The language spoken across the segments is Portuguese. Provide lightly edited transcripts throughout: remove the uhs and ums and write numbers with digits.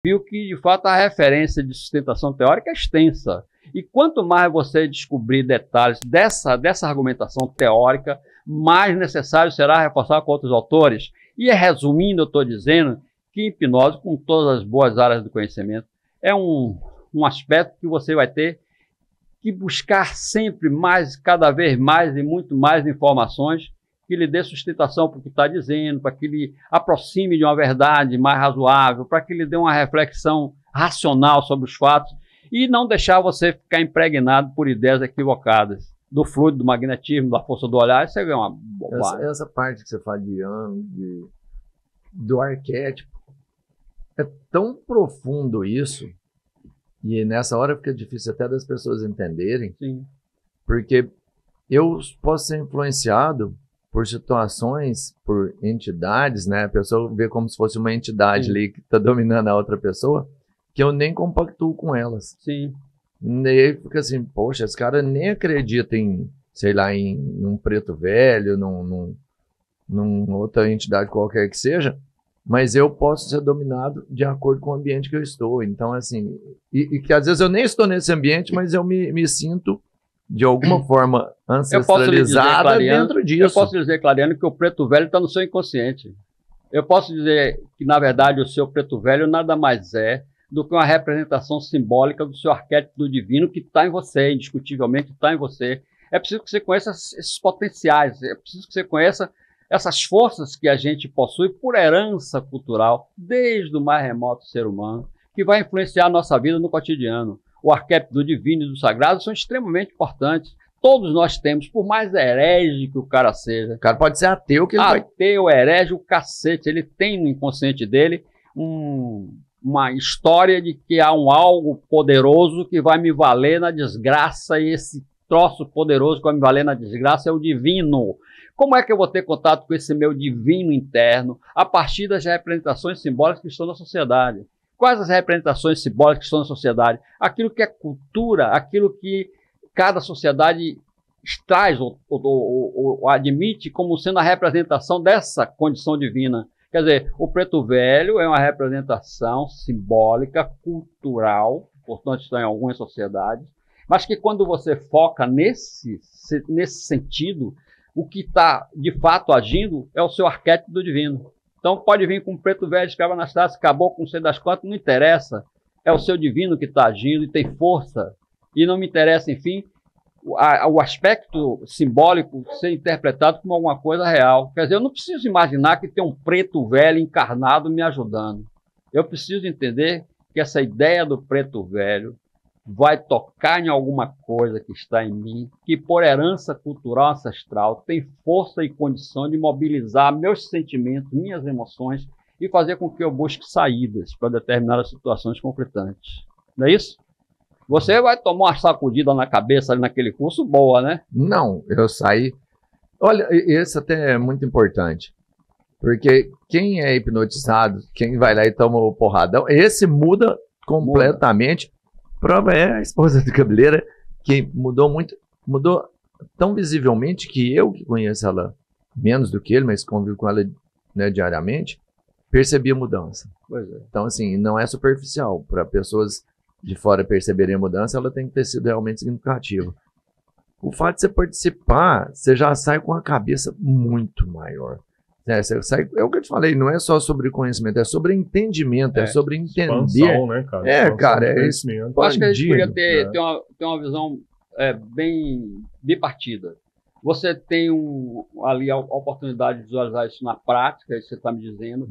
viu que, de fato, a referência de sustentação teórica é extensa. E quanto mais você descobrir detalhes dessa argumentação teórica, mais necessário será reforçar com outros autores. E, resumindo, eu estou dizendo que hipnose, com todas as boas áreas do conhecimento, é um aspecto que você vai ter que buscar sempre mais, cada vez mais e muito mais informações que lhe dê sustentação para o que está dizendo, para que lhe aproxime de uma verdade mais razoável, para que lhe dê uma reflexão racional sobre os fatos e não deixar você ficar impregnado por ideias equivocadas do fluido, do magnetismo, da força do olhar. Isso é uma bobagem. Essa parte que você fala de Jung, do arquétipo, é tão profundo isso, e nessa hora fica difícil até das pessoas entenderem. Sim. Porque eu posso ser influenciado por situações, por entidades, né? A pessoa vê como se fosse uma entidade Sim. ali que está dominando a outra pessoa, que eu nem compactuo com elas. Sim. E aí fica assim, poxa, esse cara nem acredita em, sei lá, em um preto velho, numa outra entidade qualquer que seja, mas eu posso ser dominado de acordo com o ambiente que eu estou. Então, assim, e que às vezes eu nem estou nesse ambiente, mas eu me sinto de alguma forma ancestralizada dentro disso. Eu posso dizer, Clariano, que o preto velho está no seu inconsciente. Eu posso dizer que, na verdade, o seu preto velho nada mais é do que uma representação simbólica do seu arquétipo do divino que está em você, indiscutivelmente está em você. É preciso que você conheça esses potenciais, é preciso que você conheça essas forças que a gente possui por herança cultural, desde o mais remoto ser humano, que vai influenciar a nossa vida no cotidiano. O arquétipo do divino e do sagrado são extremamente importantes. Todos nós temos, por mais herege que o cara seja. O cara pode ser ateu, que ele vai... Ateu, herege, o cacete. Ele tem no inconsciente dele uma história de que há um algo poderoso que vai me valer na desgraça, e esse troço poderoso que vai me valer na desgraça é o divino. Como é que eu vou ter contato com esse meu divino interno a partir das representações simbólicas que estão na sociedade? Quais as representações simbólicas que estão na sociedade? Aquilo que é cultura, aquilo que cada sociedade traz ou admite como sendo a representação dessa condição divina. Quer dizer, o preto velho é uma representação simbólica, cultural, portanto está em algumas sociedades, mas que quando você foca nesse sentido, o que está de fato agindo é o seu arquétipo do divino. Então pode vir com um preto velho, escrava nas taças, acabou com sei das quantas, não interessa. É o seu divino que está agindo e tem força. E não me interessa, enfim, o aspecto simbólico ser interpretado como alguma coisa real. Quer dizer, eu não preciso imaginar que tem um preto velho encarnado me ajudando. Eu preciso entender que essa ideia do preto velho vai tocar em alguma coisa que está em mim, que por herança cultural ancestral tem força e condição de mobilizar meus sentimentos, minhas emoções e fazer com que eu busque saídas para determinadas situações conflitantes. Não é isso? Você vai tomar uma sacudida na cabeça ali naquele curso boa, né? Não, eu saí... Olha, esse até é muito importante, porque quem é hipnotizado, quem vai lá e toma o porradão, esse muda completamente. Prova é a esposa do Cabeleira, que mudou muito, mudou tão visivelmente que eu, que conheço ela menos do que ele, mas convivo com ela, né, diariamente, percebi a mudança. Pois é. Então, assim, não é superficial. Para pessoas de fora perceberem a mudança, ela tem que ter sido realmente significativa. O fato de você participar, você já sai com a cabeça muito maior. Você sai, é o que eu te falei, não é só sobre conhecimento, é sobre entendimento, é sobre entender. Expansão, né, cara? Cara, é conhecimento. Eu acho que a gente podia ter uma visão bem bipartida. Você tem ali a oportunidade de visualizar isso na prática, isso que você está me dizendo.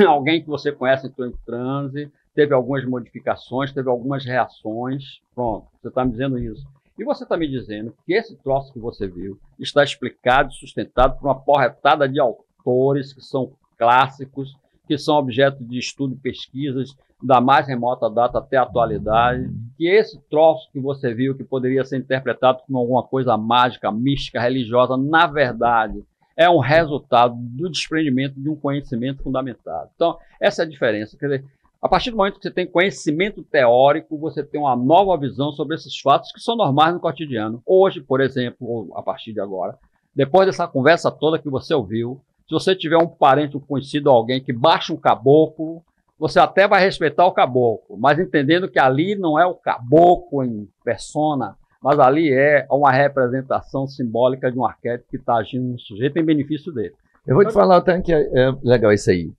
Alguém que você conhece entrou em transe, teve algumas modificações, teve algumas reações. Pronto, você está me dizendo isso. E você está me dizendo que esse troço que você viu está explicado e sustentado por uma porretada de autores que são clássicos, que são objeto de estudo e pesquisas da mais remota data até a atualidade, que esse troço que você viu, que poderia ser interpretado como alguma coisa mágica, mística, religiosa, na verdade, é um resultado do desprendimento de um conhecimento fundamentado. Então, essa é a diferença. Quer dizer, a partir do momento que você tem conhecimento teórico, você tem uma nova visão sobre esses fatos que são normais no cotidiano. Hoje, por exemplo, ou a partir de agora, depois dessa conversa toda que você ouviu, se você tiver um parente, um conhecido, alguém que baixa um caboclo, você até vai respeitar o caboclo, mas entendendo que ali não é o caboclo em persona, mas ali é uma representação simbólica de um arquétipo que está agindo no sujeito em benefício dele. Eu vou te falar tanto que é legal isso aí.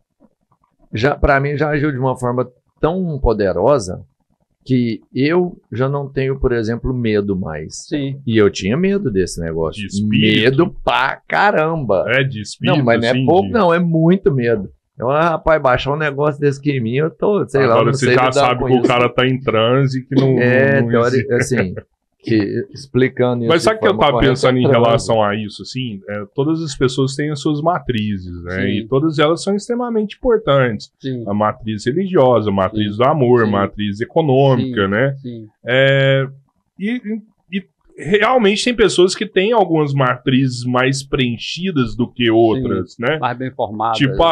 Para mim já agiu de uma forma tão poderosa que eu já não tenho, por exemplo, medo mais. Sim. E eu tinha medo desse negócio. De espírito. Medo pra caramba. De espírito. Não, mas não é assim, pouco, não, é muito medo. Eu, rapaz, baixar um negócio desse aqui em mim, eu tô, sei lá, agora não você sei já lidar sabe com que o isso. cara tá em transe, que não. não existe. Assim, que, explicando isso. Mas sabe o que eu tava pensando em transe. relação a isso, assim? Todas as pessoas têm as suas matrizes, né? Sim. E todas elas são extremamente importantes. Sim. A matriz religiosa, a matriz Sim. do amor, a Sim. matriz econômica, Sim. né? Sim. E realmente tem pessoas que têm algumas matrizes mais preenchidas do que outras, né? Mais bem formado. Tipo,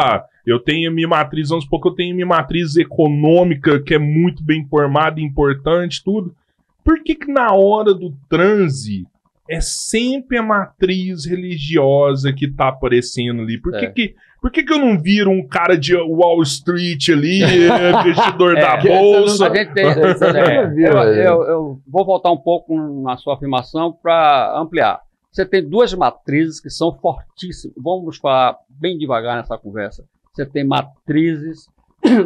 eu tenho minha matriz, vamos supor que eu tenho minha matriz econômica, que é muito bem formada, importante, tudo. Por que na hora do transe é sempre a matriz religiosa que tá aparecendo ali? Por que eu não viro um cara de Wall Street ali, investidor da bolsa? A gente tem, eu vou voltar um pouco na sua afirmação para ampliar. Você tem duas matrizes que são fortíssimas. Vamos falar bem devagar nessa conversa. Você tem matrizes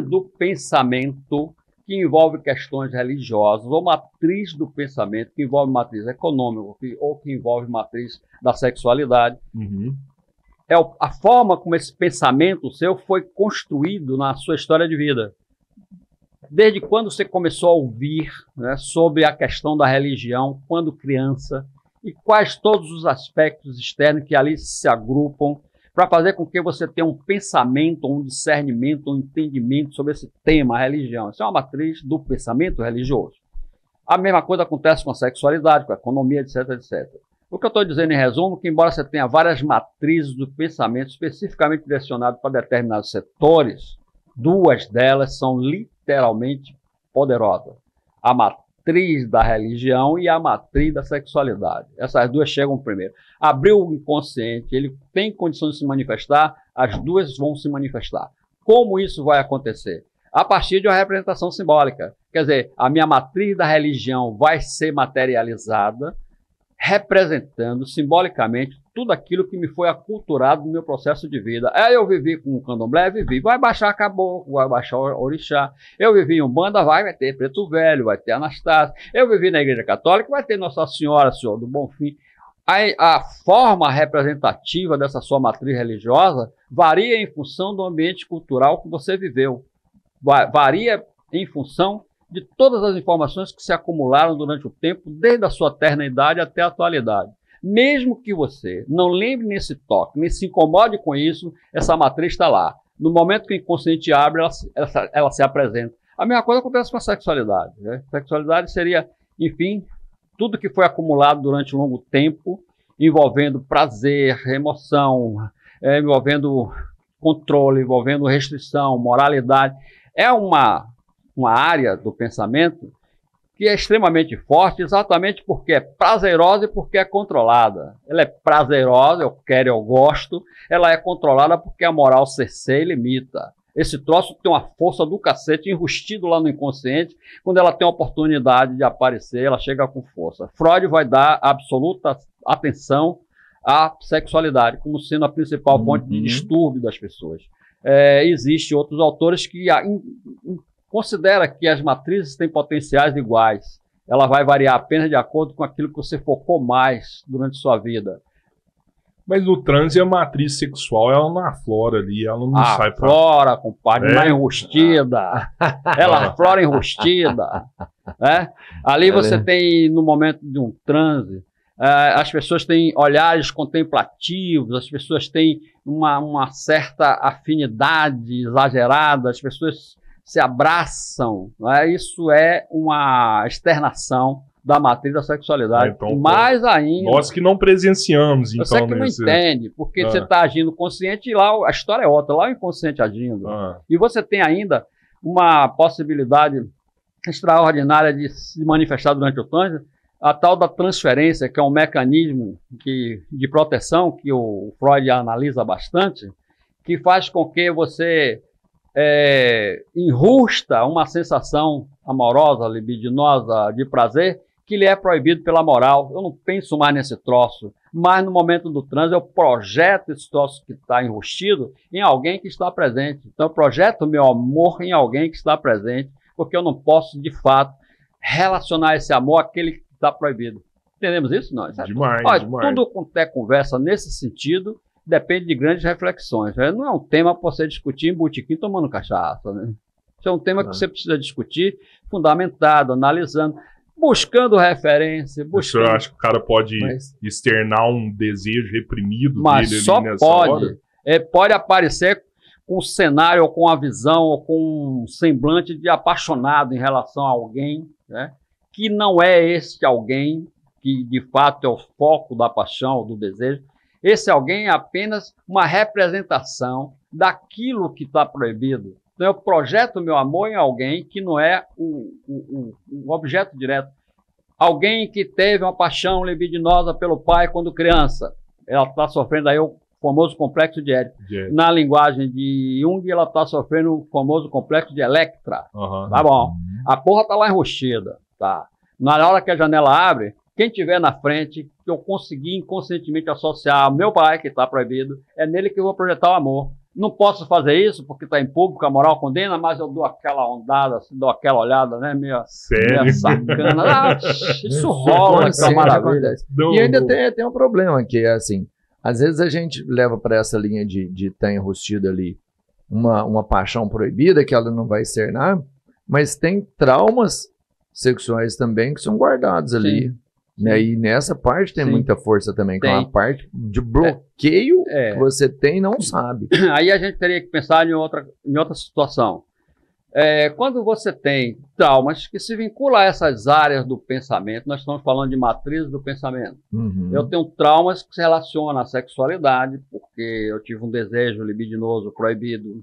do pensamento que envolve questões religiosas, ou matriz do pensamento que envolve matriz econômica, ou que envolve matriz da sexualidade. Uhum. É a forma como esse pensamento seu foi construído na sua história de vida. Desde quando você começou a ouvir, né, sobre a questão da religião, quando criança, e quais todos os aspectos externos que ali se agrupam para fazer com que você tenha um pensamento, um discernimento, um entendimento sobre esse tema, a religião. Isso é uma matriz do pensamento religioso. A mesma coisa acontece com a sexualidade, com a economia, etc, etc. O que eu estou dizendo em resumo é que, embora você tenha várias matrizes do pensamento especificamente direcionadas para determinados setores, duas delas são literalmente poderosas. A matriz da religião e a matriz da sexualidade. Essas duas chegam primeiro. Abriu o inconsciente, ele tem condição de se manifestar, as duas vão se manifestar. Como isso vai acontecer? A partir de uma representação simbólica. Quer dizer, a minha matriz da religião vai ser materializada, representando simbolicamente tudo aquilo que me foi aculturado no meu processo de vida. Eu vivi com o candomblé, vivi, vai baixar caboclo, vai baixar orixá. Eu vivi em Umbanda, vai ter Preto Velho, vai ter Anastácio. Eu vivi na Igreja Católica, vai ter Nossa Senhora, Senhor do Bonfim. A forma representativa dessa sua matriz religiosa varia em função do ambiente cultural que você viveu. Varia em função de todas as informações que se acumularam durante o tempo, desde a sua terna idade até a atualidade. Mesmo que você não lembre nesse toque, nem se incomode com isso, essa matriz está lá. No momento que o inconsciente abre, ela se apresenta. A mesma coisa acontece com a sexualidade, né? A sexualidade seria, enfim, tudo que foi acumulado durante um longo tempo, envolvendo prazer, emoção, envolvendo controle, envolvendo restrição, moralidade. É uma área do pensamento que é extremamente forte, exatamente porque é prazerosa e porque é controlada. Ela é prazerosa, eu quero, eu gosto. Ela é controlada porque a moral cerceia e limita. Esse troço tem uma força do cacete enrustido lá no inconsciente. Quando ela tem a oportunidade de aparecer, ela chega com força. Freud vai dar absoluta atenção à sexualidade como sendo a principal fonte de distúrbio das pessoas. Existem outros autores que considera que as matrizes têm potenciais iguais. Ela vai variar apenas de acordo com aquilo que você focou mais durante sua vida. Mas no transe a matriz sexual, ela não aflora ali, ela não sai pra... Aflora, compadre, não é enrustida. Ela aflora enrustida. Né? Ali você tem, no momento de um transe, as pessoas têm olhares contemplativos, as pessoas têm uma certa afinidade exagerada, as pessoas se abraçam, né? Isso é uma externação da matriz da sexualidade. Então, mais ainda... Nós que não presenciamos, então... Você que não entende, porque você está agindo consciente e lá a história é outra, lá o inconsciente agindo. E você tem ainda uma possibilidade extraordinária de se manifestar durante o transe, a tal da transferência, que é um mecanismo de proteção que o Freud analisa bastante, que faz com que você enrusta uma sensação amorosa, libidinosa, de prazer, que lhe é proibido pela moral. Eu não penso mais nesse troço, mas no momento do transe eu projeto esse troço que está enrustido em alguém que está presente. Então eu projeto o meu amor em alguém que está presente, porque eu não posso, de fato, relacionar esse amor àquele que está proibido. Entendemos isso? Não, isso demais, olha, demais. Tudo quanto é conversa nesse sentido depende de grandes reflexões. Não é um tema para você discutir em botequim tomando cachaça, né? Isso é um tema que você precisa discutir fundamentado, analisando, buscando referência. Eu acho que o cara pode externar um desejo reprimido mas dele só ali nessa pode. hora. Pode aparecer com um cenário, ou com a visão, ou com um semblante de apaixonado em relação a alguém, né, que não é esse alguém que de fato é o foco da paixão, do desejo. Esse alguém é apenas uma representação daquilo que está proibido. Então eu projeto meu amor em alguém que não é um objeto direto. Alguém que teve uma paixão libidinosa pelo pai quando criança. Ela está sofrendo aí o famoso complexo de Édipo. Na linguagem de Jung, ela está sofrendo o famoso complexo de Electra. Tá bom. A porra tá lá enrustida. Tá. Na hora que a janela abre, quem tiver na frente, que eu conseguir inconscientemente associar ao meu pai, que está proibido, é nele que eu vou projetar o amor. Não posso fazer isso porque está em público, a moral condena, mas eu dou aquela ondada, assim, dou aquela olhada, né? Meio sacana. Isso rola, que é uma maravilha. E ainda tem um problema que é assim, às vezes a gente leva para essa linha de estar enrustido ali uma paixão proibida, que ela não vai externar, mas tem traumas sexuais também que são guardados ali. Né? E nessa parte tem muita força também, que é uma parte de bloqueio que você tem e não sabe. Aí a gente teria que pensar em outra situação. Quando você tem traumas que se vinculam a essas áreas do pensamento, nós estamos falando de matriz do pensamento. Eu tenho traumas que se relacionam à sexualidade, porque eu tive um desejo libidinoso proibido.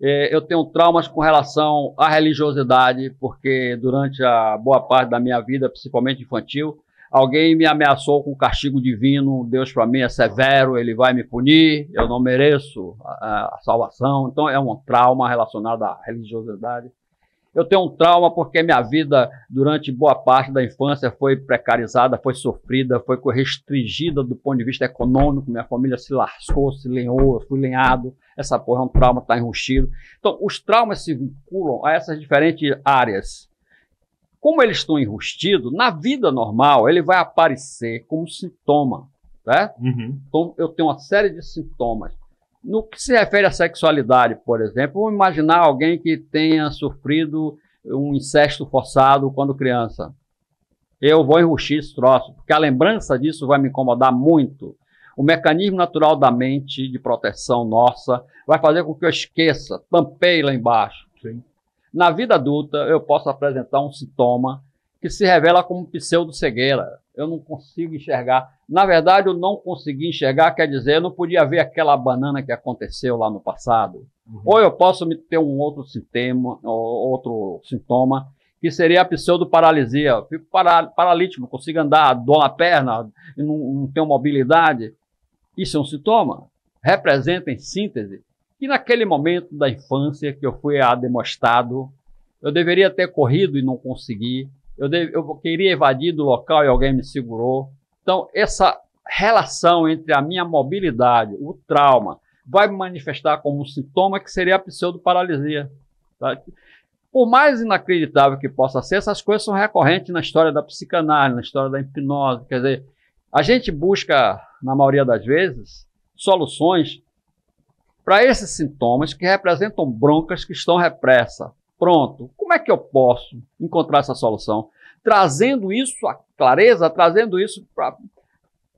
Eu tenho traumas com relação à religiosidade, porque durante a boa parte da minha vida, principalmente infantil, alguém me ameaçou com castigo divino. Deus para mim é severo, ele vai me punir, eu não mereço a salvação. Então é um trauma relacionado à religiosidade. Eu tenho um trauma porque minha vida durante boa parte da infância foi precarizada, foi sofrida, foi restringida do ponto de vista econômico. Minha família se lascou, se lenhou, eu fui lenhado. Essa porra é um trauma, está enrustido. Então os traumas se vinculam a essas diferentes áreas. Como eles estão enrustidos, na vida normal, ele vai aparecer como sintoma, certo? Então, eu tenho uma série de sintomas. No que se refere à sexualidade, por exemplo, vamos imaginar alguém que tenha sofrido um incesto forçado quando criança. Eu vou enrustir esse troço, porque a lembrança disso vai me incomodar muito. O mecanismo natural da mente, de proteção nossa, vai fazer com que eu esqueça, tampei lá embaixo. Sim. Na vida adulta, eu posso apresentar um sintoma que se revela como pseudo-cegueira. Eu não consigo enxergar. Na verdade, eu não consegui enxergar, quer dizer, eu não podia ver aquela banana que aconteceu lá no passado. Ou eu posso ter um outro sintoma, que seria a pseudo-paralisia. Eu fico paralítico, não consigo andar, dor na perna, não tenho mobilidade. Isso é um sintoma. Representa, em síntese, que naquele momento da infância que eu fui ademostrado, eu deveria ter corrido e não consegui. Eu queria evadir do local e alguém me segurou. Então, essa relação entre a minha mobilidade, o trauma, vai me manifestar como um sintoma que seria a pseudoparalisia. Tá? Por mais inacreditável que possa ser, essas coisas são recorrentes na história da psicanálise, na história da hipnose. Quer dizer, a gente busca, na maioria das vezes, soluções para esses sintomas que representam broncas que estão repressas. Pronto, como é que eu posso encontrar essa solução? Trazendo isso à clareza,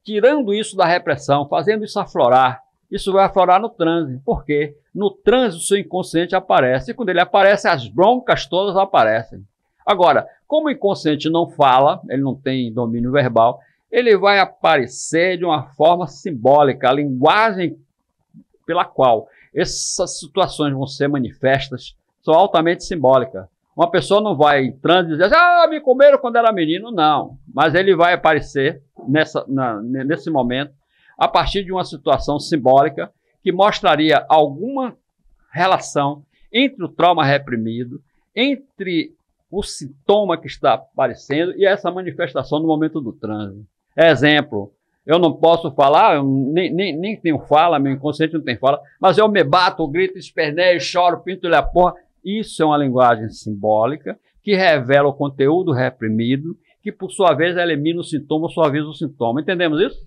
tirando isso da repressão, fazendo isso aflorar. Isso vai aflorar no transe. Por quê? No transe o seu inconsciente aparece, e quando ele aparece, as broncas todas aparecem. Agora, como o inconsciente não fala, ele não tem domínio verbal, ele vai aparecer de uma forma simbólica. A linguagem pela qual essas situações vão ser manifestas são altamente simbólicas. Uma pessoa não vai em transe e dizer, me comeram quando era menino. Não, mas ele vai aparecer nesse momento a partir de uma situação simbólica que mostraria alguma relação entre o trauma reprimido, entre o sintoma que está aparecendo e essa manifestação no momento do transe. Exemplo, eu não posso falar, eu nem tenho fala, meu inconsciente não tem fala, mas eu me bato, grito, esperneio, choro, pinto-lhe a porra. Isso é uma linguagem simbólica que revela o conteúdo reprimido, que por sua vez elimina o sintoma, suaviza o sintoma. Entendemos isso?